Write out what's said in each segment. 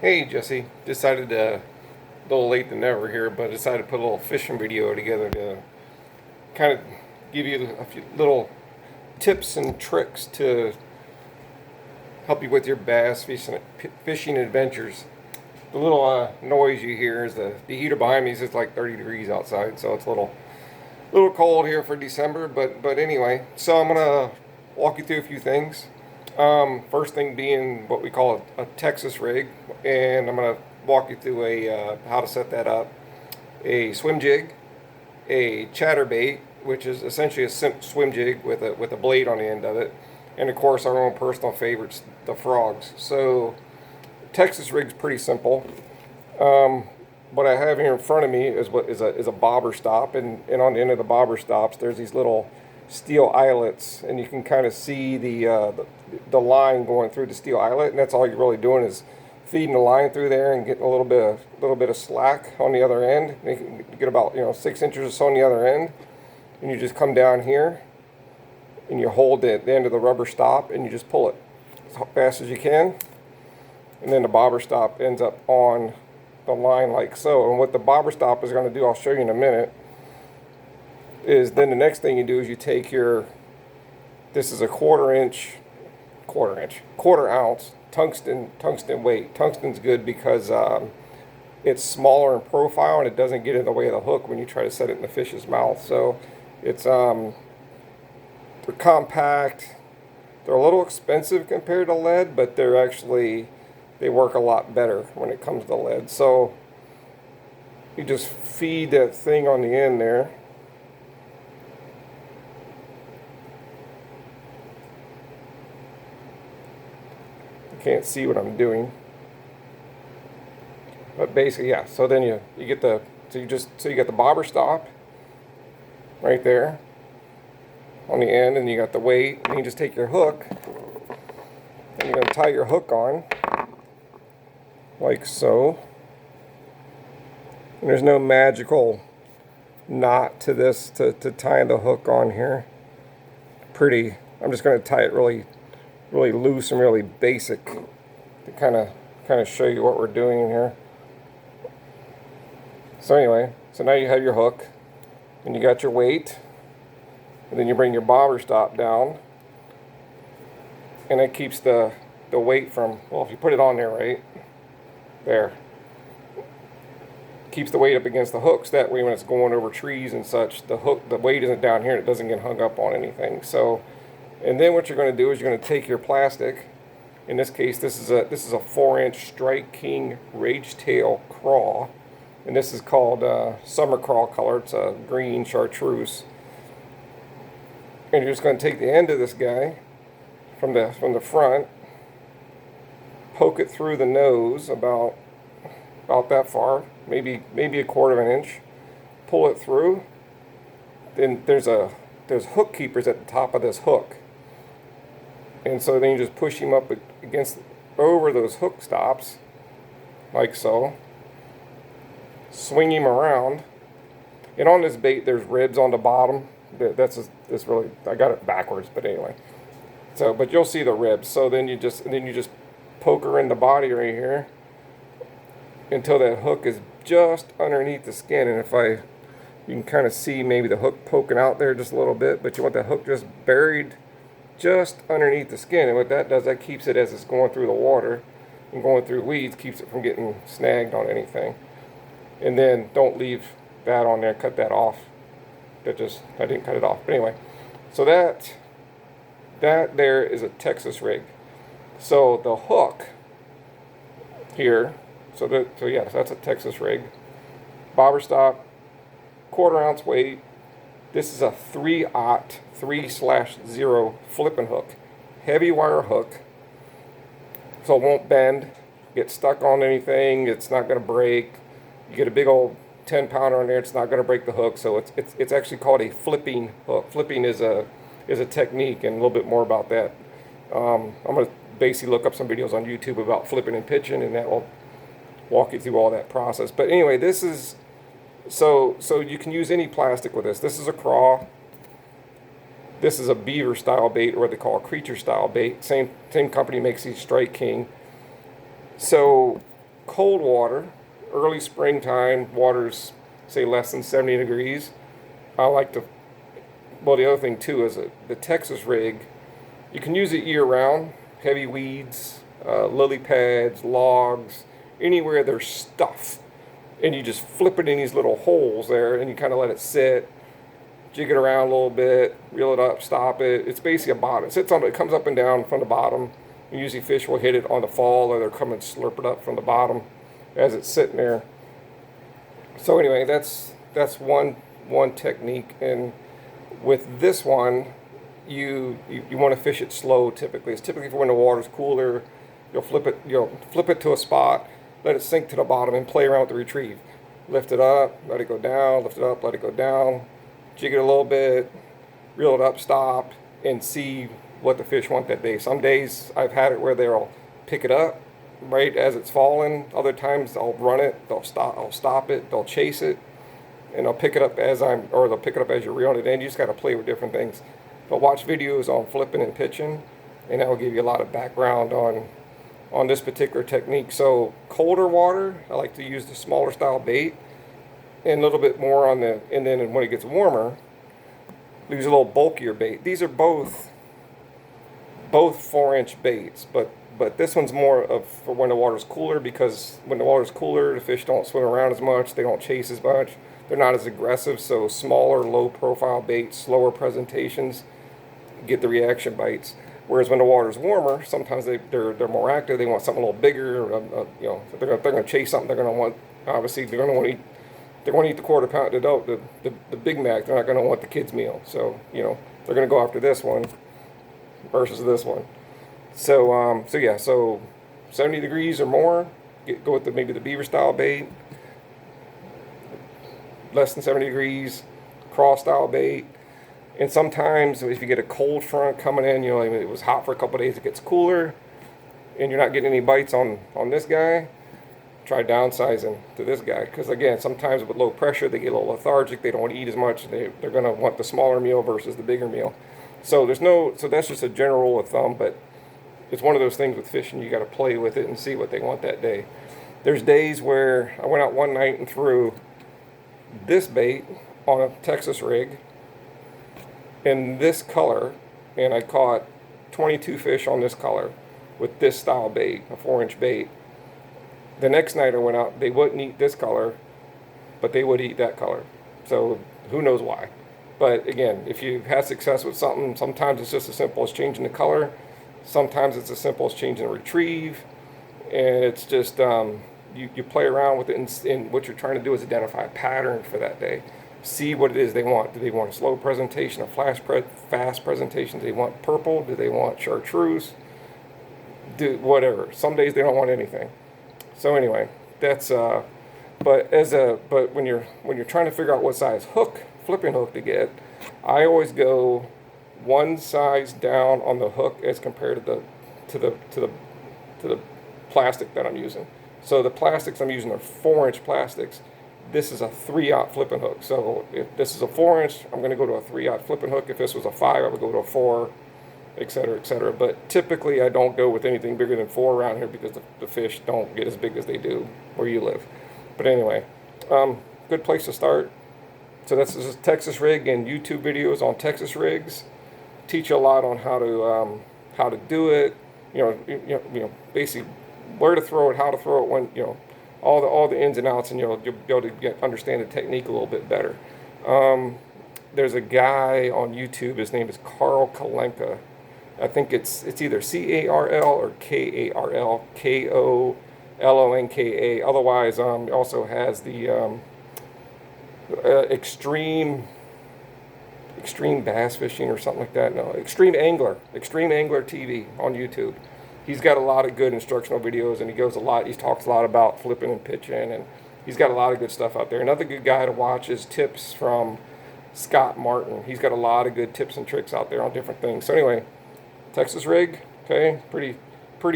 Hey Jesse, decided to, a little late than never here, but decided to put a little fishing video together to kind of give you a few little tips and tricks to help you with your bass fishing adventures. The little noise you hear is the heater behind me. Is It's like 30 degrees outside, so it's a little cold here for December. But anyway, so I'm gonna walk you through a few things. First thing being what we call a Texas rig, and I'm gonna walk you through a how to set that up. A swim jig, a chatterbait, which is essentially a swim jig with a blade on the end of it, and of course our own personal favorites, the frogs. So Texas rig's pretty simple. What I have here in front of me is what is a bobber stop, and on the end of the bobber stops there's these little steel eyelets, and you can kind of see the line going through the steel eyelet, and that's all you're really doing is feeding the line through there and getting a little bit of slack on the other end. You can get about 6 inches or so on the other end, and you just come down here and you hold the end of the rubber stop and you just pull it as fast as you can, and then the bobber stop ends up on the line like so. And what the bobber stop is going to do, I'll show you in a minute, is then the next thing you do is you take this is a quarter ounce tungsten weight. Tungsten's good because it's smaller in profile and it doesn't get in the way of the hook when you try to set it in the fish's mouth. So it's they're compact. They're a little expensive compared to lead, but they work a lot better when it comes to lead. So you just feed that thing on the end there. Can't see what I'm doing, but basically, yeah. So then you get you get the bobber stop right there on the end, and you got the weight, and you just take your hook and you're going to tie your hook on like so. And there's no magical knot to this to tie the hook on here. I'm just going to tie it really loose and really basic to kind of show you what we're doing here. So anyway, so now you have your hook and you got your weight, and then you bring your bobber stop down, and it keeps the weight from, well, if you put it on there right there, keeps the weight up against the hooks. That way when it's going over trees and such, the weight isn't down here and it doesn't get hung up on anything. So, and then what you're going to do is you're going to take your plastic. In this case, this is a 4-inch Strike King Rage Tail craw, and this is called summer craw color. It's a green chartreuse. And you're just going to take the end of this guy from the front, poke it through the nose about that far, maybe a quarter of an inch. Pull it through. Then there's hook keepers at the top of this hook. And so then you just push him up over those hook stops, like so. Swing him around. And on this bait, there's ribs on the bottom. That's really, I got it backwards, but anyway. So, but you'll see the ribs. So then you just poke her in the body right here until that hook is just underneath the skin. And you can kind of see maybe the hook poking out there just a little bit, but you want that hook just buried just underneath the skin. And what that does, that keeps it, as it's going through the water and going through weeds, keeps it from getting snagged on anything. And then don't leave that on there, cut that off. I didn't cut it off. But anyway, so that there is a Texas rig. So the hook here, so that's a Texas rig. Bobber stop, quarter-ounce weight. This is a 3/0 3/0 flipping hook, heavy wire hook, so it won't bend, get stuck on anything. It's not going to break. You get a big old 10-pounder on there, it's not going to break the hook. So it's actually called a flipping hook. Flipping is a technique, and a little bit more about that. I'm going to basically look up some videos on YouTube about flipping and pitching, and that will walk you through all that process. But anyway, this is so you can use any plastic with this. This is a craw. This is a beaver style bait, or what they call a creature style bait. Same company makes these Strike King. So cold water, early springtime, water's say less than 70 degrees. I like to, well, the other thing too is the Texas rig, you can use it year round. Heavy weeds, lily pads, logs, anywhere there's stuff. And you just flip it in these little holes there and you kind of let it sit, jig it around a little bit, reel it up, stop it. It's basically a bottom. It comes up and down from the bottom. And usually fish will hit it on the fall, or they'll come and slurp it up from the bottom as it's sitting there. So anyway, that's one technique. And with this one, you want to fish it slow. Typically, it's typically for when the water's cooler. You'll flip it to a spot, let it sink to the bottom, and play around with the retrieve. Lift it up, let it go down. Lift it up, let it go down. Jig it a little bit, reel it up, stop, and see what the fish want that day. Some days I've had it where they'll pick it up right as it's falling. Other times I'll run it, I'll stop it, they'll chase it, and they'll pick it up they'll pick it up as you're reeling it in. You just got to play with different things. But watch videos on flipping and pitching, and that will give you a lot of background on this particular technique. So colder water, I like to use the smaller style bait, and a little bit more and then when it gets warmer, use a little bulkier bait. These are both 4-inch baits, but this one's more of for when the water's cooler, because when the water's cooler, the fish don't swim around as much, they don't chase as much, they're not as aggressive. So smaller, low profile baits, slower presentations get the reaction bites. Whereas when the water's warmer, sometimes they're more active. They want something a little bigger. If they're going to chase something, they're going to want, obviously they're going to want to eat. They want to eat the quarter pound adult, the Big Mac. They're not going to want the kids meal. So they're going to go after this one versus this one. So 70 degrees or more, go with maybe the beaver style bait. Less than 70 degrees, crawl style bait. And sometimes if you get a cold front coming in, it was hot for a couple of days, it gets cooler, and you're not getting any bites on this guy, try downsizing to this guy. Because again, sometimes with low pressure, they get a little lethargic, they don't want to eat as much, they're going to want the smaller meal versus the bigger meal. So that's just a general rule of thumb, but it's one of those things with fishing, you got to play with it and see what they want that day. There's days where I went out one night and threw this bait on a Texas rig in this color, and I caught 22 fish on this color with this style bait, a 4-inch bait. The next night I went out, they wouldn't eat this color, but they would eat that color. So who knows why? But again, if you've had success with something, sometimes it's just as simple as changing the color. Sometimes it's as simple as changing the retrieve. And it's just, you play around with it, and what you're trying to do is identify a pattern for that day. See what it is they want. Do they want a slow presentation, a fast presentation? Do they want purple? Do they want chartreuse? Whatever. Some days they don't want anything. So anyway, that's but when you're trying to figure out what size flipping hook to get, I always go one size down on the hook as compared to the plastic that I'm using. So the plastics I'm using are 4-inch plastics. This is a 3/0 flipping hook. So if this is a 4-inch, I'm going to go to a 3/0 flipping hook. If this was a 5, I would go to a 4, etc., etc. But typically, I don't go with anything bigger than 4 around here because the fish don't get as big as they do where you live. But anyway, good place to start. So this is a Texas rig, and YouTube videos on Texas rigs teach you a lot on how to do it. Basically where to throw it, how to throw it, when all the ins and outs, and you'll be able to understand the technique a little bit better. There's a guy on YouTube. His name is Carl Kalenka. I think it's either Carl or Karl, Kolonka. Otherwise, he also has the extreme bass fishing or something like that. No, Extreme Angler TV on YouTube. He's got a lot of good instructional videos, and he talks a lot about flipping and pitching, and he's got a lot of good stuff out there. Another good guy to watch is Tips from Scott Martin. He's got a lot of good tips and tricks out there on different things. So anyway, Texas rig, okay, pretty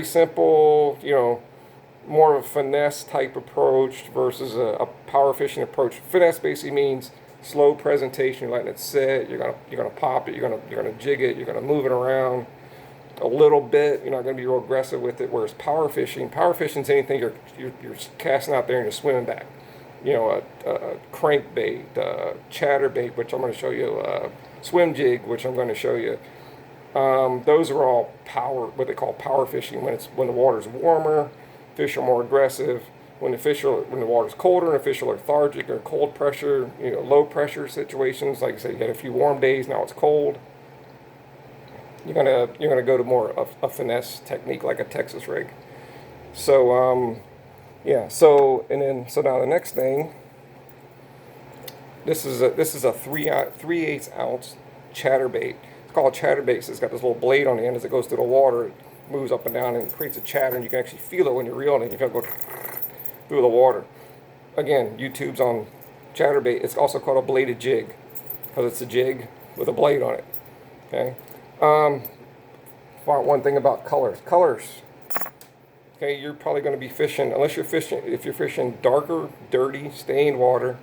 simple, more of a finesse type approach versus a power fishing approach. Finesse basically means slow presentation. You're letting it sit. You're gonna pop it. You're gonna jig it. You're gonna move it around. a little bit. You're not going to be real aggressive with it. Whereas power fishing is anything you're casting out there and you're swimming back. You know, a crankbait, chatterbait, which I'm going to show you, swim jig, which I'm going to show you. Those are all what they call power fishing. When the water's warmer, fish are more aggressive. When the water's colder and the fish are lethargic or cold pressure, low pressure situations, like I said, you had a few warm days, now it's cold. You're gonna go to more of a finesse technique like a Texas rig. So yeah. So now the next thing. This is a 3/8 ounce chatterbait. It's called chatterbait. So it's got this little blade on the end. As it goes through the water, it moves up and down and creates a chatter, and you can actually feel it when you're reeling it. You can go through the water. Again, YouTube's on chatterbait. It's also called a bladed jig because it's a jig with a blade on it. Okay. One thing about colors. Okay, you're probably going to be fishing, if you're fishing darker, dirty, stained water,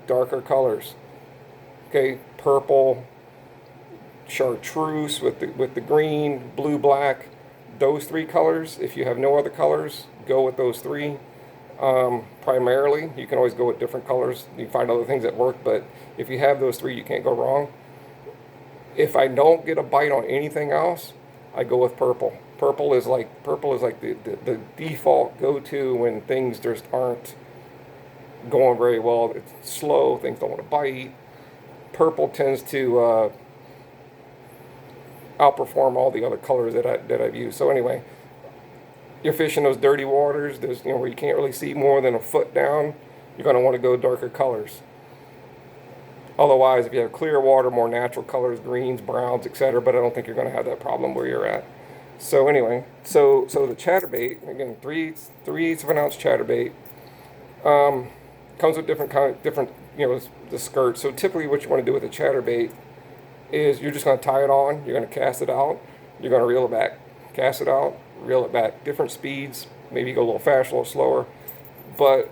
darker colors. Okay, purple, chartreuse with the green, blue, black. Those three colors. If you have no other colors, go with those three. Primarily, you can always go with different colors. You can find other things that work, but if you have those three, you can't go wrong. If I don't get a bite on anything else, I go with purple. Purple is like the default go-to when things just aren't going very well. It's slow. Things don't want to bite. Purple tends to outperform all the other colors that I've used. So anyway, you're fishing those dirty waters. There's where you can't really see more than a foot down. You're going to want to go darker colors. Otherwise, if you have clear water, more natural colors, greens, browns, etc. But I don't think you're going to have that problem where you're at. So anyway, so the chatterbait, again, 3/8 of an ounce chatterbait, comes with different the skirt. So typically, what you want to do with a chatterbait is you're just going to tie it on. You're going to cast it out. You're going to reel it back. Cast it out, reel it back. Different speeds. Maybe you go a little faster, a little slower, but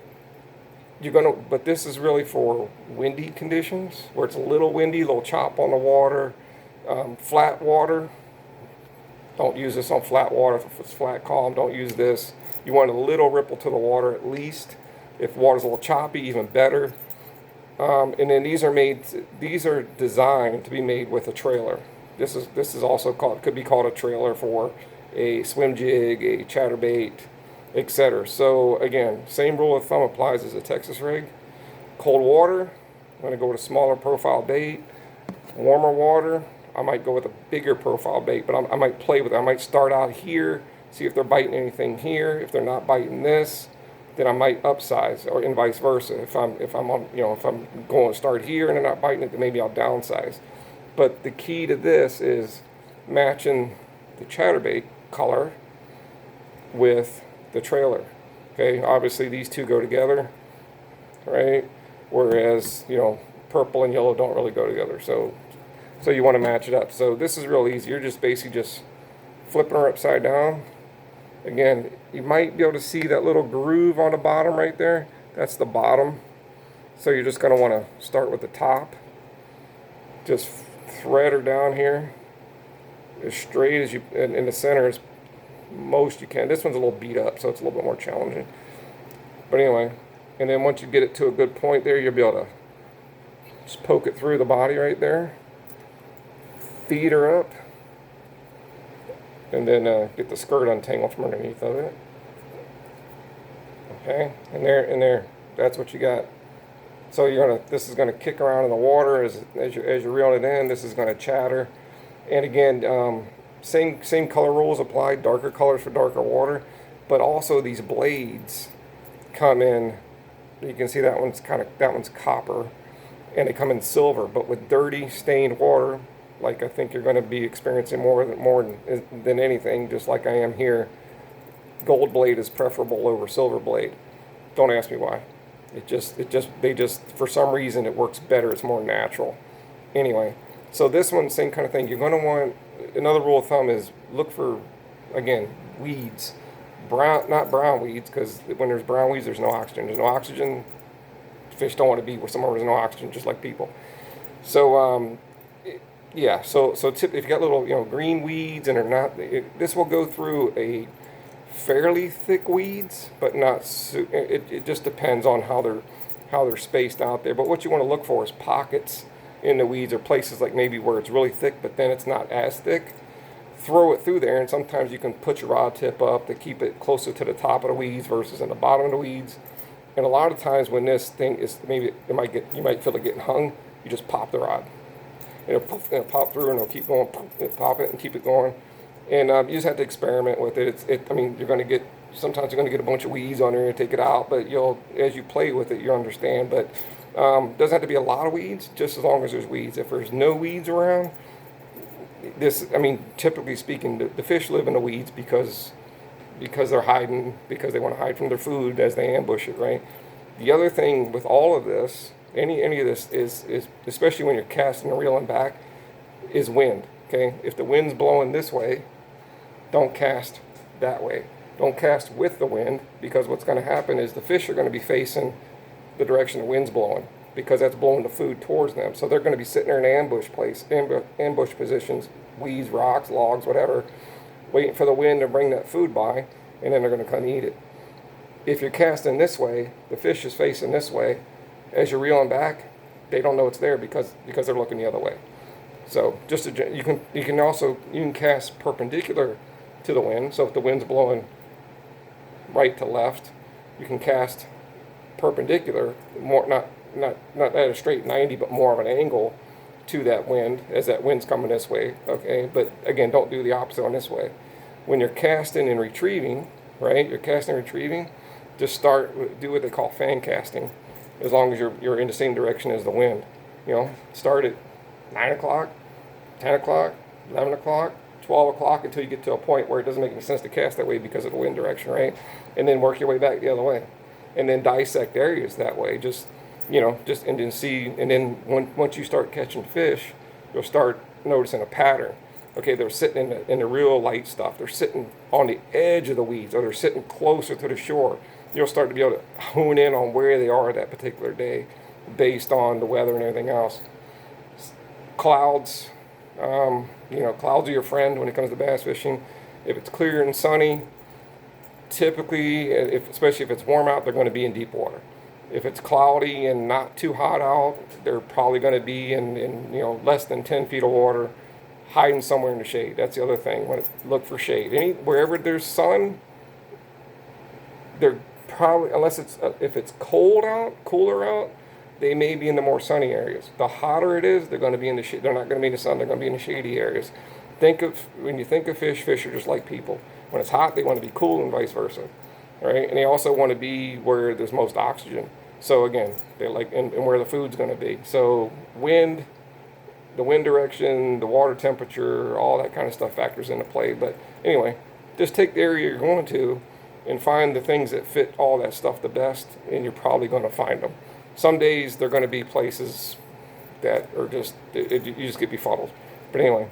but this is really for windy conditions where it's a little windy, a little chop on the water, flat water. Don't use this on flat water. If it's flat, calm, don't use this. You want a little ripple to the water at least. If water's a little choppy, even better. And then these are designed to be made with a trailer. This is also could be called a trailer for a swim jig, a chatterbait, etc. So again, same rule of thumb applies as a Texas rig. Cold water, I'm going to go with a smaller profile bait. Warmer water, I might go with a bigger profile bait, but I might play with it. I might start out here, see if they're biting anything here. If they're not biting this, then I might upsize, or and vice versa. If I'm going to start here and they're not biting it, then maybe I'll downsize. But the key to this is matching the chatterbait color with the trailer. Okay, obviously these two go together, right? Whereas purple and yellow don't really go together. So you want to match it up. So this is real easy. You're just basically just flipping her upside down. Again, you might be able to see that little groove on the bottom right there. That's the bottom. So you're just going to want to start with the top. Just thread her down here as straight as you, and in the center as most you can. This one's a little beat up, so it's a little bit more challenging. But anyway, and then once you get it to a good point there, you'll be able to just poke it through the body right there. Feed her up, and then get the skirt untangled from underneath of it. Okay, and there, that's what you got. So this is gonna kick around in the water as you're reeling it in. This is gonna chatter, and again, same color rules apply. Darker colors for darker water, but also these blades come in. You can see that one's copper, and they come in silver. But with dirty, stained water, like I think you're going to be experiencing more than anything, just like I am here, gold blade is preferable over silver blade. Don't ask me why. They just for some reason it works better. It's more natural. Anyway, so this one, same kind of thing. You're going to want, another rule of thumb is look for, again, weeds. Not brown weeds, because when there's brown weeds, there's no oxygen. There's no oxygen. Fish don't want to be where somewhere there's no oxygen, just like people. So Yeah, if you got little, green weeds and they're not, this will go through a fairly thick weeds, but not, it just depends on how they're spaced out there. But what you want to look for is pockets in the weeds, or places like maybe where it's really thick, but then it's not as thick. Throw it through there, and sometimes you can put your rod tip up to keep it closer to the top of the weeds versus in the bottom of the weeds. And a lot of times when this thing is, maybe you might feel it getting hung, you just pop the rod. It'll pop through and it'll keep going, pop it and keep it going. And you just have to experiment with it. I mean, sometimes you're going to get a bunch of weeds on there and take it out, but as you play with it, you'll understand. But doesn't have to be a lot of weeds, just as long as there's weeds. If there's no weeds around, typically speaking, the fish live in the weeds because they're hiding, because they want to hide from their food as they ambush it, right? The other thing with all of this, any of this is especially when you're casting and reeling back, is wind. Okay, if the wind's blowing this way, don't cast that way. Don't cast with the wind, because what's going to happen is the fish are going to be facing the direction the wind's blowing, because that's blowing the food towards them. So they're going to be sitting there in ambush positions, weeds, rocks, logs, whatever, waiting for the wind to bring that food by, and then they're going to come eat it. If you're casting this way, the fish is facing this way. As you're reeling back, they don't know it's there because they're looking the other way. So you can cast perpendicular to the wind. So if the wind's blowing right to left, you can cast perpendicular, more not at a straight 90, but more of an angle to that wind as that wind's coming this way. Okay, but again, don't do the opposite on this way. When you're casting and retrieving, right? You're casting and retrieving. Just do what they call fan casting. As long as you're in the same direction as the wind. Start at 9 o'clock, 10 o'clock, 11 o'clock, 12 o'clock, until you get to a point where it doesn't make any sense to cast that way because of the wind direction, right? And then work your way back the other way. And then dissect areas that way. And then see, and then once you start catching fish, you'll start noticing a pattern. Okay, they're sitting in the real light stuff. They're sitting on the edge of the weeds, or they're sitting closer to the shore. You'll start to be able to hone in on where they are that particular day based on the weather and everything else. Clouds, clouds are your friend when it comes to bass fishing. If it's clear and sunny, typically, especially if it's warm out, they're going to be in deep water. If it's cloudy and not too hot out, they're probably going to be in less than 10 feet of water, hiding somewhere in the shade. That's the other thing. Look for shade. Wherever there's sun, they're probably, if it's cooler out, they may be in the more sunny areas. The hotter it is, they're going to be in the they're not going to be in the sun. They're going to be in the shady areas. When you think of fish are just like people. When it's hot, they want to be cool, and vice versa, right? And they also want to be where there's most oxygen. So again, they like and where the food's going to be. So the wind direction, the water temperature, all that kind of stuff factors into play. But anyway, just take the area you're going to and find the things that fit all that stuff the best, and you're probably going to find them. Some days they're going to be places that are just, you just get befuddled. But anyway,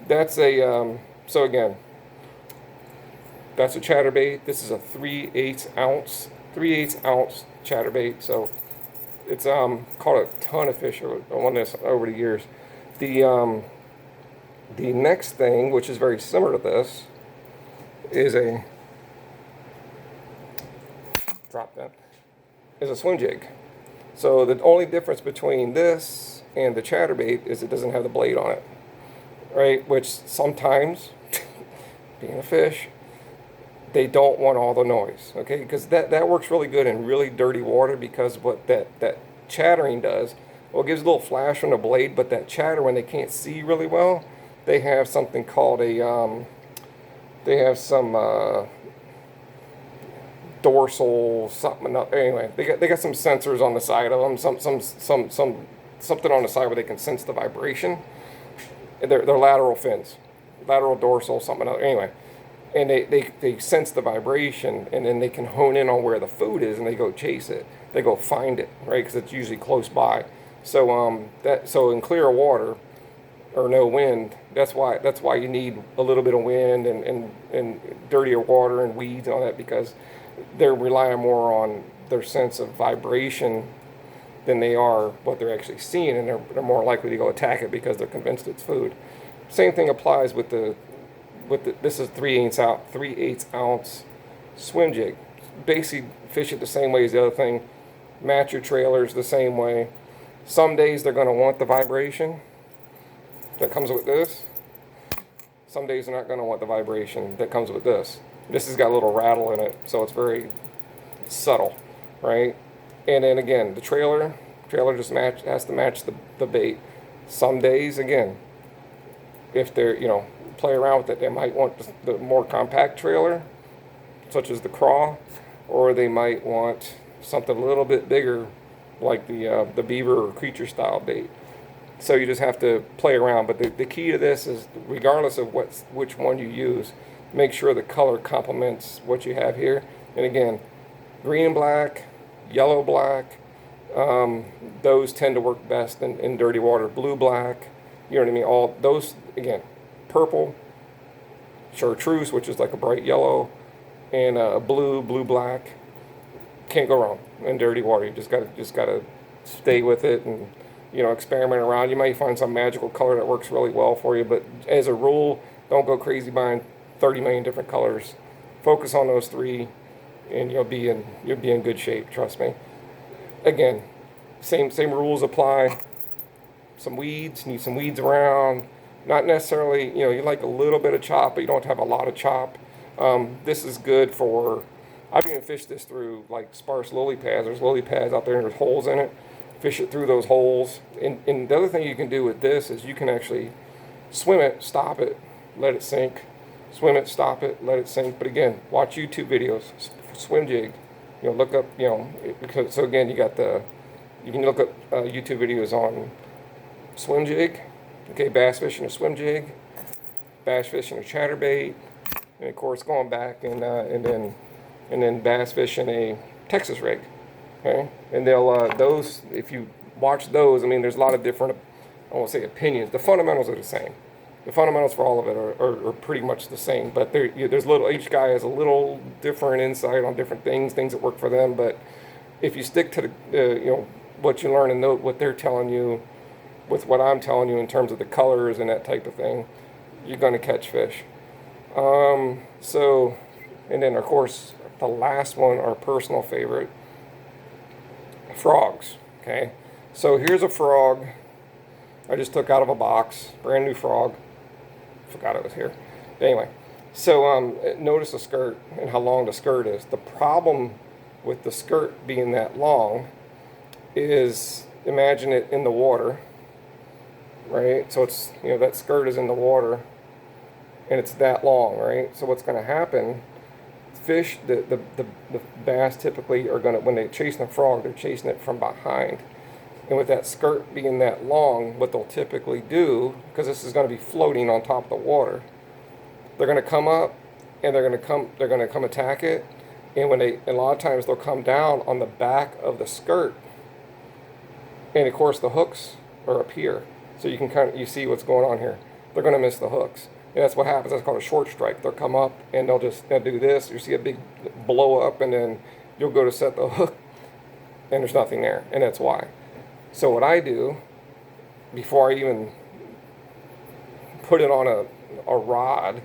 that's so again, that's a chatterbait. This is a 3/8 ounce chatterbait. So it's caught a ton of fish on this over the years. The next thing, which is very similar to this, is a swim jig. So the only difference between this and the chatterbait is it doesn't have the blade on it, right? Which sometimes, being a fish, they don't want all the noise, okay? Because that works really good in really dirty water, because what that chattering does, well, it gives a little flash from the blade, but that chatter, when they can't see really well, they have something called dorsal something. Anyway, they got some sensors on the side of them, something on the side where they can sense the vibration. They're lateral fins, lateral dorsal something else. Anyway, and they sense the vibration, and then they can hone in on where the food is, and they go chase it. They go find it, right? Because it's usually close by. So so in clear water or no wind, that's why you need a little bit of wind and dirtier water and weeds and all that, because they're relying more on their sense of vibration than they are what they're actually seeing, and they're more likely to go attack it because they're convinced it's food. Same thing applies with the this is 3/8 ounce swim jig. Basically fish it the same way as the other thing. Match your trailers the same way. Some days they're going to want the vibration that comes with this. Some days they're not going to want the vibration that comes with this. This has got a little rattle in it, so it's very subtle, right? And then again, the trailer just has to match the bait. Some days, again, if they're, play around with it, they might want the more compact trailer, such as the craw, or they might want something a little bit bigger, like the beaver or creature style bait. So you just have to play around. But the key to this is, regardless of which one you use, make sure the color complements what you have here. And again, green and black, yellow black, those tend to work best in dirty water. Blue black, you know what I mean? All those, again, purple, chartreuse, which is like a bright yellow, and blue black. Can't go wrong in dirty water. You just gotta stay with it and experiment around. You might find some magical color that works really well for you, but as a rule, don't go crazy buying 30 million different colors. Focus on those three, and you'll be in good shape. Trust me. Again, same rules apply. Need some weeds around. Not necessarily, you like a little bit of chop, but you don't have a lot of chop. This is good for, I've even fished this through like sparse lily pads. There's lily pads out there and there's holes in it. Fish it through those holes. And the other thing you can do with this is you can actually swim it, stop it, let it sink. Swim it, stop it, let it sink. But again, watch YouTube videos, swim jig. Look up, because, so again, you can look up YouTube videos on swim jig, okay, bass fishing a swim jig, bass fishing a chatterbait, and of course going back and then bass fishing a Texas rig, okay. And they'll those, if you watch those, I mean, there's a lot of different, I won't say opinions. The fundamentals are the same. The fundamentals for all of it are pretty much the same, but there's each guy has a little different insight on different things that work for them. But if you stick to the what you learn and know what they're telling you with what I'm telling you in terms of the colors and that type of thing, you're going to catch fish. So, and then of course the last one, our personal favorite, frogs. Okay, so here's a frog I just took out of a box, brand new frog. Forgot it was here. Anyway, so notice the skirt and how long the skirt is. The problem with the skirt being that long is, imagine it in the water, right? So it's, that skirt is in the water and it's that long, right? So what's going to happen, fish, the bass typically are going to, when they're chasing a frog, they're chasing it from behind. And with that skirt being that long, what they'll typically do, because this is going to be floating on top of the water, they're going to come up and they're going to come attack it. And a lot of times they'll come down on the back of the skirt. And of course the hooks are up here, so you can you see what's going on here. They're going to miss the hooks, and that's what happens. That's called a short strike. They'll come up and they'll do this. You see a big blow up, and then you'll go to set the hook, and there's nothing there, and that's why. So what I do, before I even put it on a rod,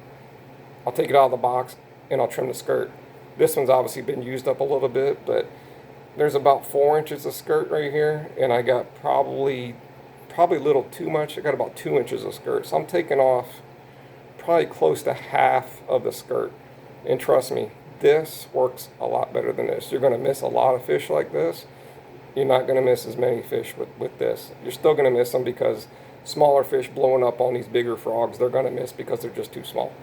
I'll take it out of the box and I'll trim the skirt. This one's obviously been used up a little bit, but there's about 4 inches of skirt right here, and I got probably a little too much. I got about 2 inches of skirt, so I'm taking off probably close to half of the skirt. And trust me, this works a lot better than this. You're going to miss a lot of fish like this. You're not going to miss as many fish with this. You're still going to miss them because smaller fish blowing up on these bigger frogs, they're going to miss because they're just too small.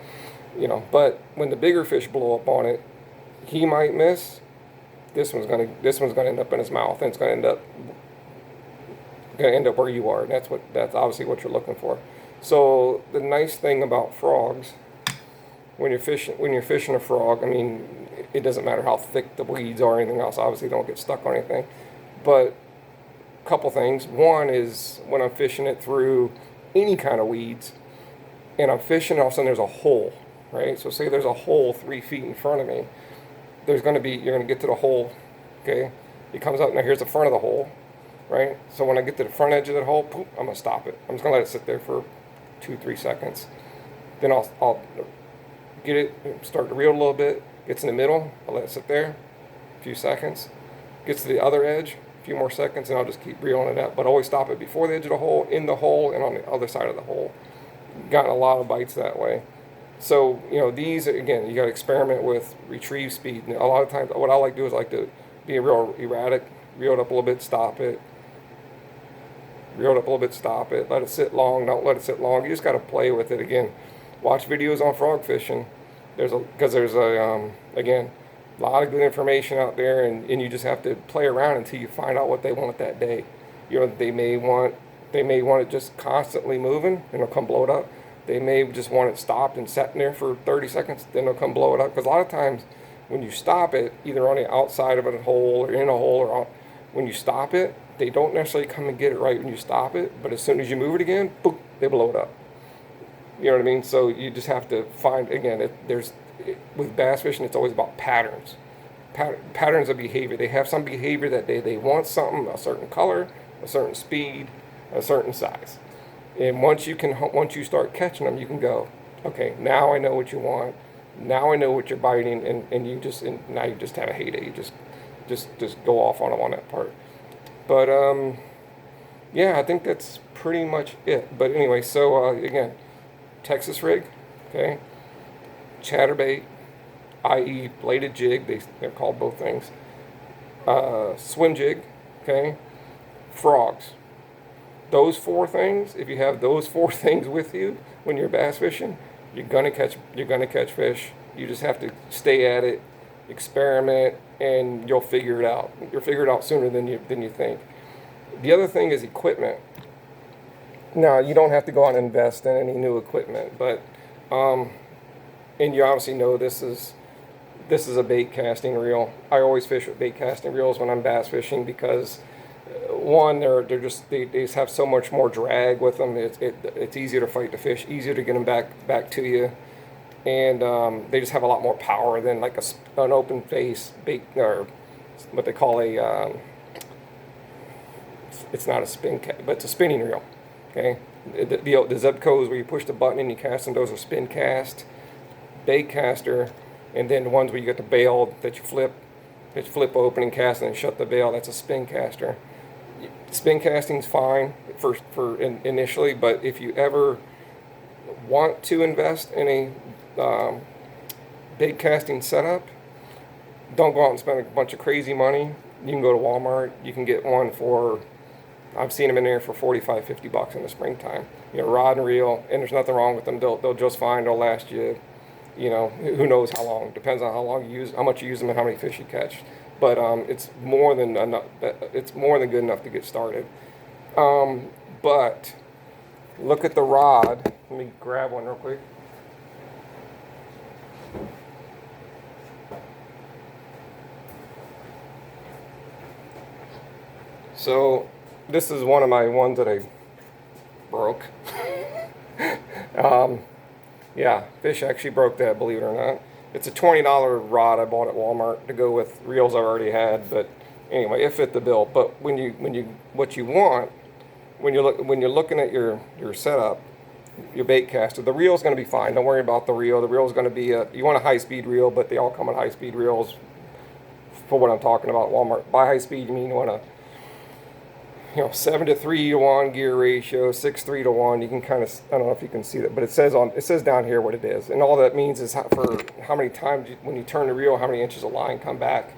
But when the bigger fish blow up on it, he might miss. This one's going to end up in his mouth, and it's going to end up where you are, and that's obviously what you're looking for. So the nice thing about frogs, when you're fishing a frog, I mean, it doesn't matter how thick the weeds are or anything else. Obviously, don't get stuck on anything. But a couple things. One is when I'm fishing it through any kind of weeds, and I'm fishing, all of a sudden there's a hole, right? So say there's a hole 3 feet in front of me. You're going to get to the hole, okay? It comes out, now here's the front of the hole, right? So when I get to the front edge of that hole, poof, I'm gonna stop it. I'm just gonna let it sit there for 2-3 seconds. Then I'll get it, start to reel a little bit, gets in the middle, I'll let it sit there, a few seconds, gets to the other edge, a few more seconds, and I'll just keep reeling it up. But always stop it before the edge of the hole, in the hole, and on the other side of the hole. Gotten a lot of bites that way. So, you know, these, again, you got to experiment with retrieve speed. And a lot of times, what I like to do is I like to be real erratic, reel it up a little bit, stop it, reel it up a little bit, stop it, let it sit long, don't let it sit long. You just got to play with it. Again, watch videos on frog fishing. Because there's again, a lot of good information out there, and you just have to play around until you find out what they want that day. You know, they may want it just constantly moving, and they'll come blow it up. They may just want it stopped and sitting there for 30 seconds, then they'll come blow it up. Because a lot of times when you stop it, either on the outside of a hole or in a hole, or when you stop it, they don't necessarily come and get it right when you stop it, but as soon as you move it again, boom, they blow it up. You know what I mean? So you just have to find, again, with bass fishing, it's always about patterns. Patterns of behavior. They have some behavior that they want something, a certain color, a certain speed, a certain size. And once you start catching them, you can go, okay, now I know what you want. Now I know what you're biting, and now you just have a heyday. You just go off on them on that part. But yeah, I think that's pretty much it. But anyway, so again, Texas rig, okay, chatterbait, i.e. bladed jig, they're called both things, swim jig, okay, frogs. Those 4 things, if you have those 4 things with you when you're bass fishing, you're gonna catch fish. You just have to stay at it, experiment, and you'll figure it out. You'll figure it out sooner than you think. The other thing is equipment. Now, you don't have to go out and invest in any new equipment, but and you obviously know this is a bait casting reel. I always fish with bait casting reels when I'm bass fishing because one, they just have so much more drag with them. It's easier to fight the fish, easier to get them back to you, and they just have a lot more power than like an open face bait, or what they call it's not a spin but it's a spinning reel. Okay, the Zebcos where you push the button and you cast them, those are spin cast. Bait caster, and then the ones where you get the bail that you flip open and cast and then shut the bail, that's a spin caster. Spin casting's fine for initially, but if you ever want to invest in a bait casting setup, don't go out and spend a bunch of crazy money. You can go to Walmart, you can get one for, I've seen them in there for $45-50 in the springtime. You know, rod and reel, and there's nothing wrong with them. They'll just fine. They'll last you, you know, who knows how long. Depends on how long you use, how much you use them, and how many fish you catch. But it's more than enough. It's more than good enough to get started. But look at the rod. Let me grab one real quick. So this is one of my ones that I broke. Yeah, fish actually broke that, believe it or not. It's a $20 rod I bought at Walmart to go with reels I already had, but anyway, it fit the bill. But what you want when you're looking at your setup, your bait caster, the reel's going to be fine. Don't worry about the reel. The reel's going to be you want a high-speed reel, but they all come with high-speed reels. For what I'm talking about, Walmart. By high-speed, you mean you want a 7-to-3-to-1 gear ratio, 6-3-to-1. You can kind of, I don't know if you can see that, but it says down here what it is, and all that means is for how many times when you turn the reel, how many inches of line come back.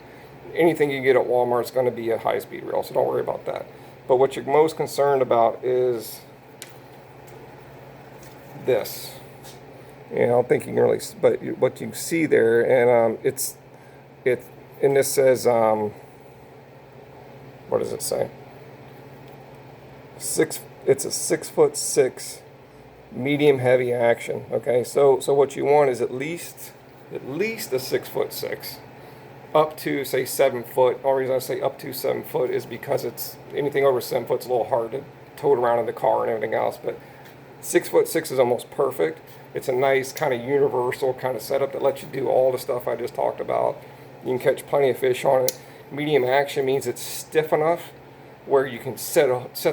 Anything you get at Walmart is going to be a high-speed reel, so don't worry about that. But what you're most concerned about is this. I don't think you can really, but what you see there, and and this says, what does it say? It's a 6'6" medium heavy action. Okay, so what you want is at least a 6'6", up to say 7 foot. The only reason I say up to 7 foot is because it's anything over 7 foot's a little hard to tow it around in the car and everything else. But 6'6" is almost perfect. It's a nice kind of universal kind of setup that lets you do all the stuff I just talked about. You can catch plenty of fish on it. Medium action means it's stiff enough where you can set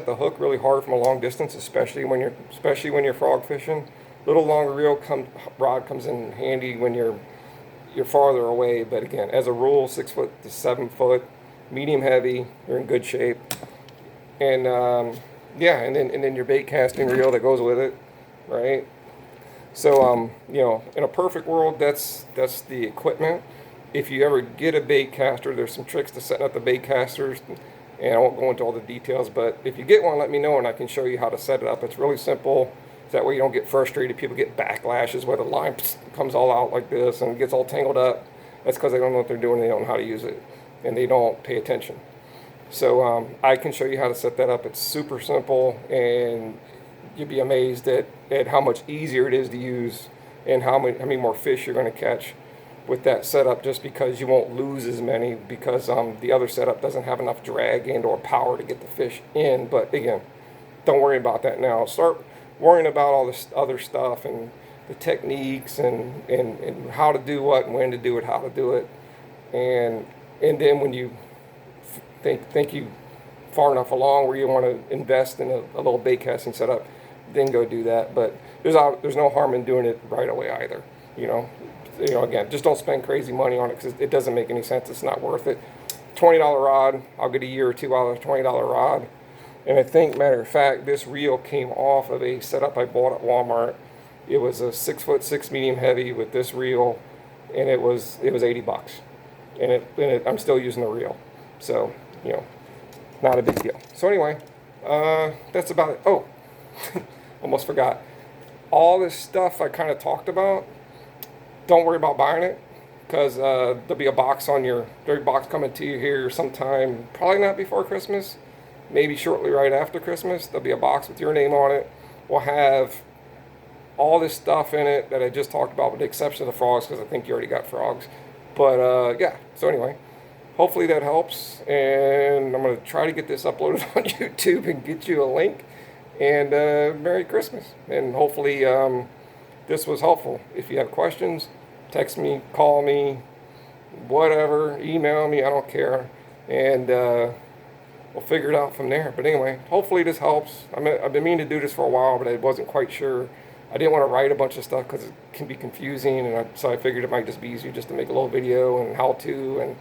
the hook really hard from a long distance, especially when you're frog fishing. Little longer rod comes in handy when you're farther away. But again, as a rule, 6 foot to 7 foot, medium heavy, you're in good shape. And yeah, and then your bait casting reel that goes with it, right? So you know, in a perfect world, that's the equipment. If you ever get a bait caster, there's some tricks to setting up the bait casters, and I won't go into all the details, but if you get one, let me know and I can show you how to set it up. It's really simple. That way you don't get frustrated. People get backlashes where the line comes all out like this and gets all tangled up. That's because they don't know what they're doing. They don't know how to use it, and they don't pay attention. So I can show you how to set that up. It's super simple, and you'd be amazed at how much easier it is to use and how many more fish you're going to catch with that setup, just because you won't lose as many, because the other setup doesn't have enough drag and or power to get the fish in. But again, don't worry about that now. Start worrying about all this other stuff and the techniques and how to do what and when to do it, how to do it. And then when you think you far enough along where you want to invest in a little bait casting setup, then go do that. But there's no harm in doing it right away either. You know, again, just don't spend crazy money on it, because it doesn't make any sense. It's not worth it. $20 rod, I'll get a year or two out of a $20 rod. And I think, matter of fact, this reel came off of a setup I bought at Walmart. It was a 6'6" medium heavy with this reel, and it was $80. And I'm still using the reel, so you know, not a big deal. So anyway, that's about it. Oh, almost forgot. All this stuff I kind of talked about, don't worry about buying it, because there'll be a box coming to you here sometime, probably not before Christmas, maybe shortly right after Christmas. There'll be a box with your name on it. We'll have all this stuff in it that I just talked about, with the exception of the frogs, because I think you already got frogs. But yeah, so anyway, hopefully that helps, and I'm going to try to get this uploaded on YouTube and get you a link. And Merry Christmas, and hopefully this was helpful. If you have questions, text me, call me, whatever, email me, I don't care, and we'll figure it out from there. But anyway, hopefully this helps. I've been meaning to do this for a while, but I wasn't quite sure. I didn't want to write a bunch of stuff because it can be confusing, and so I figured it might just be easier just to make a little video and how to, and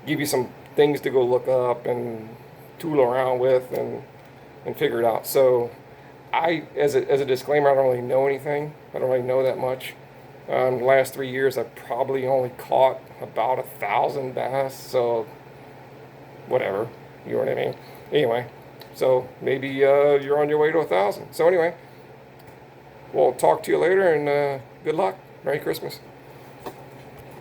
give you some things to go look up and tool around with and figure it out. So as a disclaimer, I don't really know anything. I don't really know that much. The last 3 years, I've probably only caught about 1,000 bass, so whatever, you know what I mean? Anyway, so maybe you're on your way to 1,000. So anyway, we'll talk to you later, and good luck. Merry Christmas.